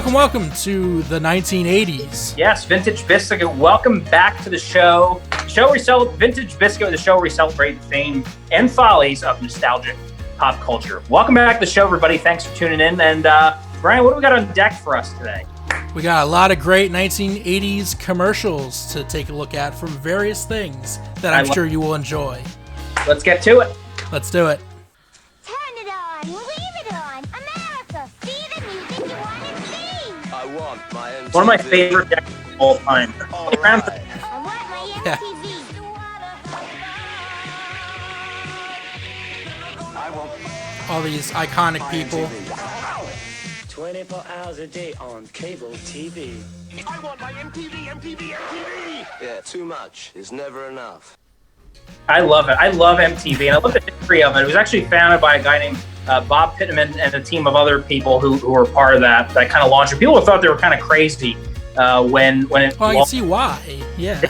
welcome to the 1980s. Yes, Vintage Biscuit. Welcome back to the show. Vintage Biscuit, the show where we celebrate the fame and follies of nostalgic pop culture. Welcome back to the show, everybody. Thanks for tuning in. And Brian, what do we got on deck for us today? We got a lot of great 1980s commercials to take a look at from various things that I'm sure you will enjoy. Let's get to it. Let's do it. Turn it on, leave it on. America, see the music you want to see. I want my MTV. One of my favorite decks of all time. All right. I want my Yeah. MTV. I want All these iconic people. 24 hours a day on cable TV. I want my MTV. Yeah, too much is never enough. I love it. I love MTV, and I love the history of it. It was actually founded by a guy named Bob Pittman and a team of other people who were part of that kind of launch. And people thought they were kind of crazy when it. Well, I can see why. Yeah. They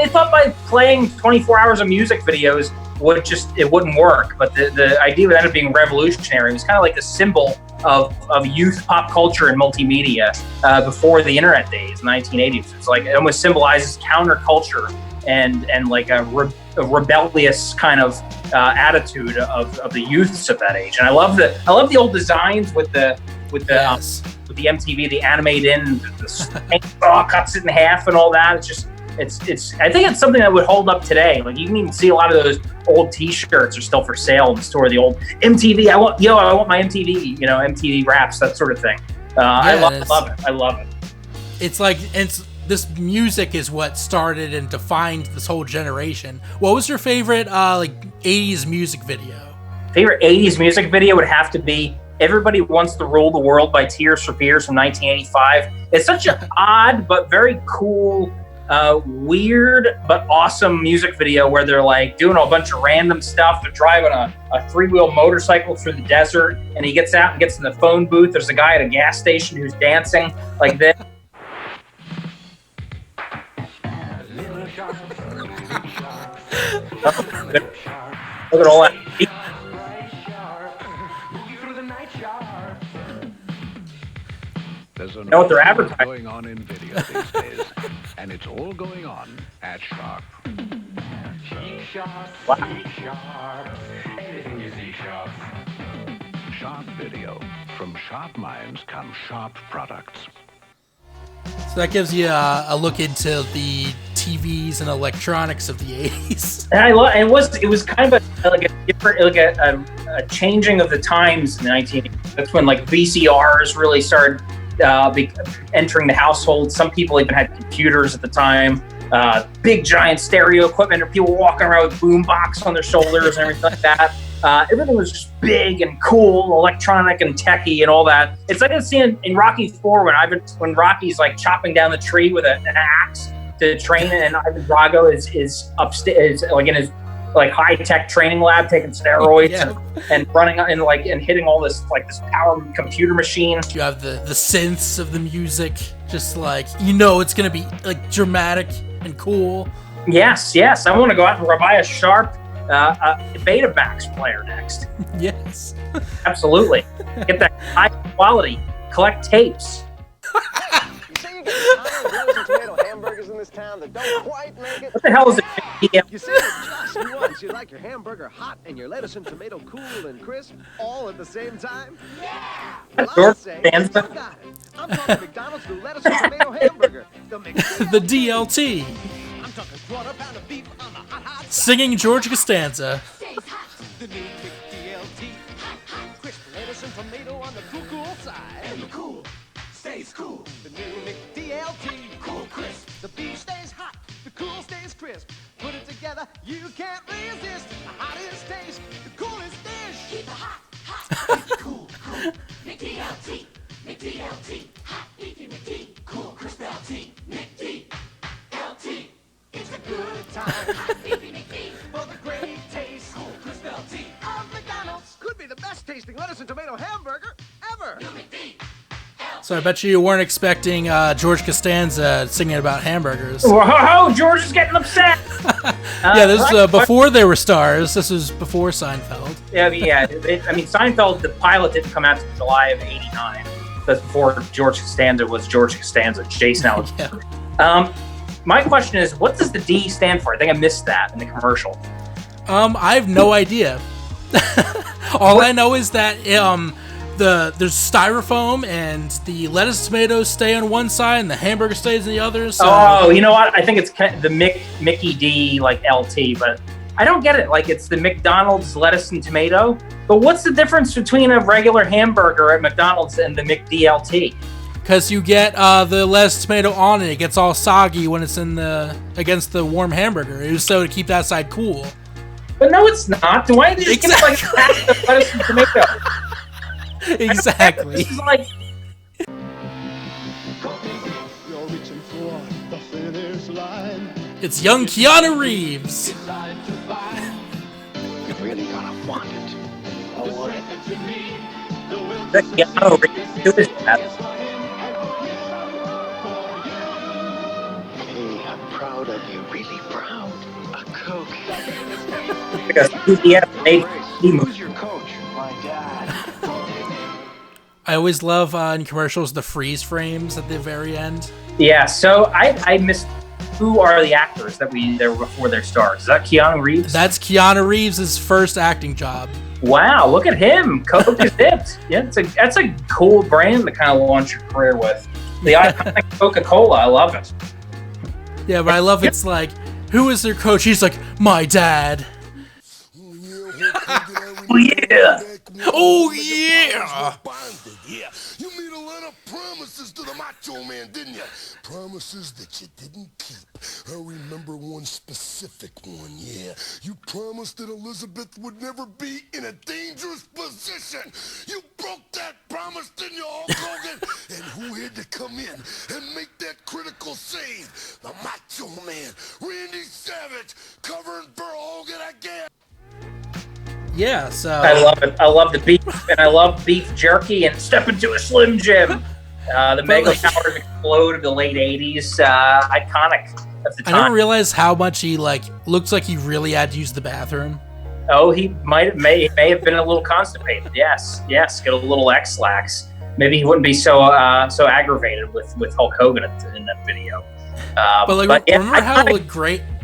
thought by playing 24 hours of music videos it wouldn't work. But the idea ended up being revolutionary. It was kind of like a symbol of youth pop culture and multimedia before the internet days, 1980s. It's like it almost symbolizes counterculture and like a rebellious kind of attitude of the youths at that age. And I love the old designs with the with the MTV, the animate in, the chainsaw cuts it in half and all that. It's I think it's something that would hold up today. Like you can even see a lot of those old T-shirts are still for sale in the store. The old MTV, I want my MTV, MTV raps, that sort of thing. I love it. I love it. It's like this music is what started and defined this whole generation. What was your favorite 80s music video? Favorite 80s music video would have to be Everybody Wants to Rule the World by Tears for Fears from 1985. It's such an odd but very cool, weird but awesome music video where they're like doing a bunch of random stuff. They're driving a three-wheel motorcycle through the desert, and he gets out and gets in the phone booth. There's a guy at a gas station who's dancing like this. Look at all that. There's an know what they're advertising. going on in video these days, and it's all going on at Sharp. Sharp Video. From sharp minds come sharp products. So that gives you a look into the TVs and electronics of the 80s. And it was kind of a changing of the times in the 1980s. That's when like VCRs really started entering the household. Some people even had computers at the time. Big giant stereo equipment, or people walking around with boom box on their shoulders and everything like that. Everything was just big and cool, electronic and techie and all that. It's like I've seen in Rocky 4 when Rocky's like chopping down the tree with an axe to train, and Ivan Drago is upstairs, like in his like high tech training lab, taking steroids and running and hitting all this this power computer machine. You have the synths of the music, just like it's gonna be like dramatic and cool. Yes. I want to go out and buy a Sharp Betamax player next. Yes. Absolutely. Get that high quality. Collect tapes. You say you get a ton of rose and tomato hamburgers in this town that don't quite make it. What the hell is it? You say that just once you like your hamburger hot and your lettuce and tomato cool and crisp all at the same time? Yeah! Well, I'll say you got it. I'm talking McDonald's new lettuce and tomato hamburger. The DLT. I'm talking quarter pound of beef on the hot Singing George Costanza. The new McDLT. Hot, crisp lettuce and tomato on the cool side. And the cool stays cool. The new McDLT. Cool crisp. The beef stays hot. The cool stays crisp. Put it together, you can't resist. The hottest taste. The coolest dish. Keep it hot. Keep it cool. McDLT. Hot beefy McD. Cool crisp LT. McDLT. It's a good time. Hot beefy McD. For the great taste. Cool crisp LT. Of McDonald's. Could be the best tasting lettuce and tomato hamburger ever. New McD. So I bet you weren't expecting George Costanza singing about hamburgers. Whoa, George is getting upset. This was before they were stars. This was before Seinfeld. Yeah. Seinfeld, the pilot didn't come out until July of '89. That's before George Costanza was George Costanza. Jason Alexander. Yeah. My question is, what does the D stand for? I think I missed that in the commercial. I have no idea. All I know is that there's styrofoam and the lettuce tomatoes stay on one side and the hamburger stays on the other. So. Oh, you know what? I think it's the Mickey D like LT, but I don't get it. Like it's the McDonald's lettuce and tomato. But what's the difference between a regular hamburger at McDonald's and the McDLT? Because you get the lettuce tomato on it. It gets all soggy when it's against the warm hamburger. It was so to keep that side cool. But no, it's not. Why did you just get like a pack of lettuce and tomato? Exactly. This is like. You're reaching for the finish line. It's young Keanu Reeves. You're really gonna want it. I want it. Keanu Reeves, who is that? Hey, I'm proud of you, really proud. A Coke. Because CBS made Who's your coach? My dad. I always love in commercials the freeze frames at the very end. Yeah, so I missed. Who are the actors that were before their stars? Is that Keanu Reeves? That's Keanu Reeves' first acting job. Wow, look at him. Coke is it. Yeah, that's a cool brand to kind of launch your career with. The iconic Coca-Cola, I love it. Yeah, but I love it's like, who is their coach? He's like, my dad. Oh yeah. Oh yeah. Yeah, you made a lot of promises to the Macho Man, didn't you? Promises that you didn't keep. I remember one specific one, yeah. You promised that Elizabeth would never be in a dangerous position. You broke that promise, didn't you, Hulk Hogan? And who had to come in and make that critical save? The Macho Man, Randy Savage, covering for Hogan again. Yeah, so I love it. I love the beef, and I love beef jerky and Step Into a Slim Jim. The Mega Powers Explode of the late 80s. Iconic at the I time. didn't realize how much he looks like he really had to use the bathroom. Oh, he may have been a little constipated. Yes, get a little X-lax. Maybe he wouldn't be so aggravated with Hulk Hogan in that video.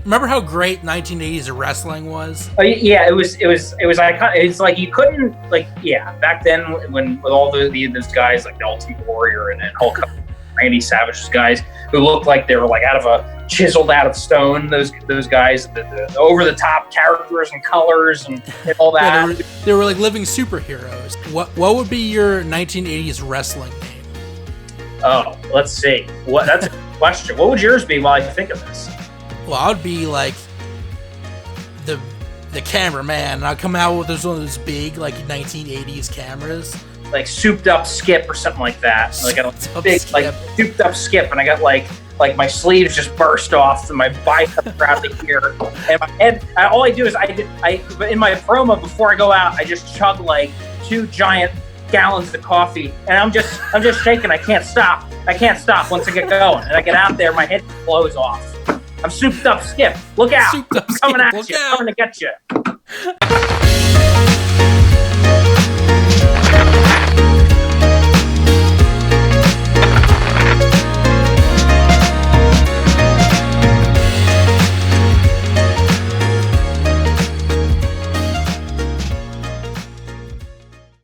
Remember how great 1980s wrestling was? Oh, yeah, it was iconic. It's like you couldn't back then when with all those guys like the Ultimate Warrior and Hulk Hogan, Randy Savage's guys who looked like they were like chiseled out of stone. Those guys, the over the top characters and colors and all that. Yeah, they were like living superheroes. What would be your 1980s wrestling name? Oh, let's see. That's a good question. What would yours be while I think of this? Well, I would be like the cameraman, and I'd come out with one of those big 1980s cameras, like Souped Up Skip or something like that. Like a big Souped Up Skip, and I got like my sleeves just burst off, and my biceps around the ear, and my head. All I do is I in my promo before I go out, I just chug like 2 giant gallons of coffee, and I'm just shaking. I can't stop once I get going, and I get out there, my head blows off. I'm Souped Up Skip. Look out! I'm coming at you. I'm coming to get you.